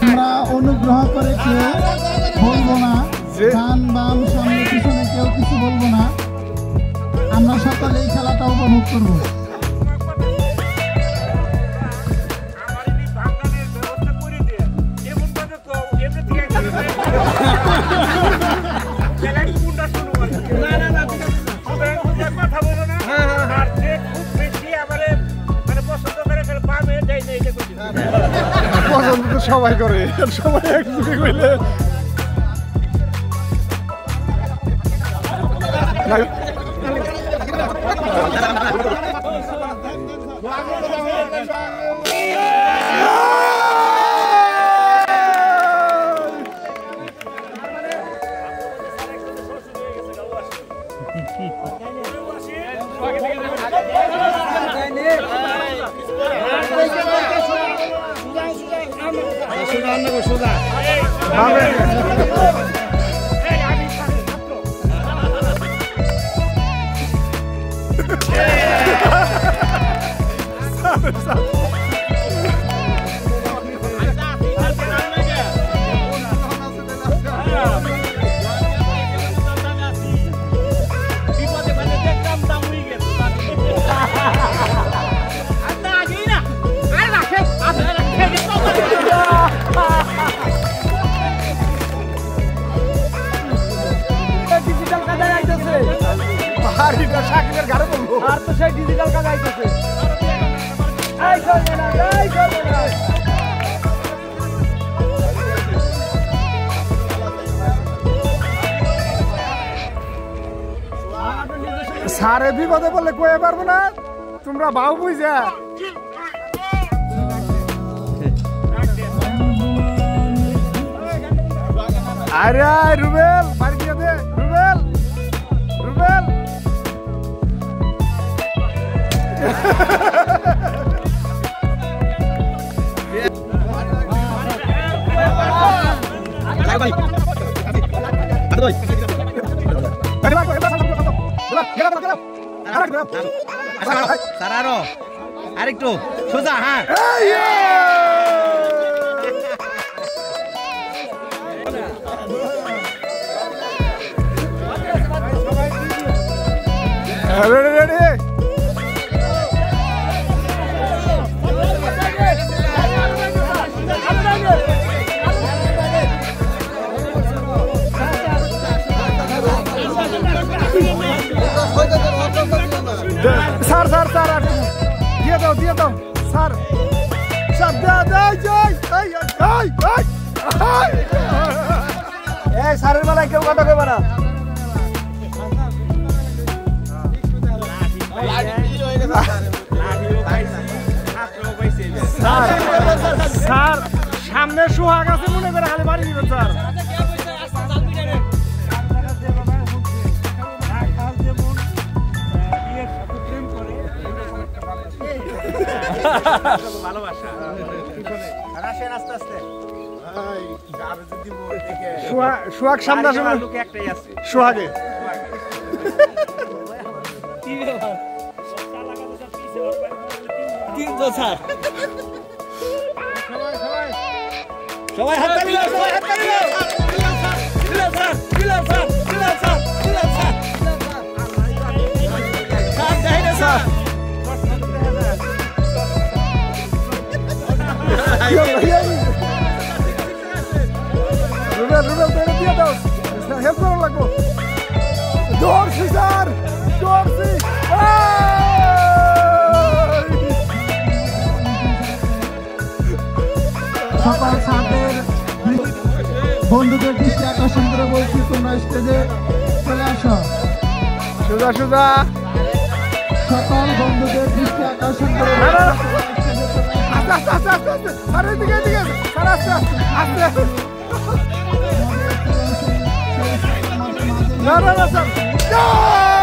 আমরা অনুগ্রহ করে কেউ বলবো না, ডান বাম সামনে পিছনে কেউ কিছু বলবো না। আমরা সকলে এই খেলাটা উপভোগ করবো। পছন্দ তো সবাই করে, সবাই একযোগে কইলে ডিজিটাল কাজ আইতেছে। সারে বিপদে বললে কয়ে পারবো না, তোমরা বাউ বুঝা আরে রুবেল বাড়ি দিয়ে দে, রুবেল রুবেল আরেকটু সোজা। হ্যাঁ স্যার স্যার স্যার দিয়ে দাও স্যার স্যার এই স্যারের বেলায় কেউ কথা কইবা না। স্যার সামনে সোহাগ আছে মনে করে খালি বাড়ি দিবেন স্যার। ভালোবাসা আসেন আস্তে আস্তে। সোহাগ সামনে আসবে, একটাই আছে সোহাগে সবাই হাত তালি দাও, সবাই হাত তালি দাও। রুবেল রুবেল তো এটা দিয়ে দাও হেল্প করা লাগবো দৌড়ছি স্যার দৌড়ছি সকল ছাত্রের বন্ধুদের দৃষ্টি আকর্ষণ করে বলছি তোমরা স্টেজে চলে আসো। সোজা সোজা সকল বন্ধুদের দৃষ্টি আকর্ষণ করে আস্তে আস্তে আস্তে আস্তে আস্তে স্যার এদিকে এদিকে স্যার আস্তে আস্তে আস্তে আস্তে না না না স্যার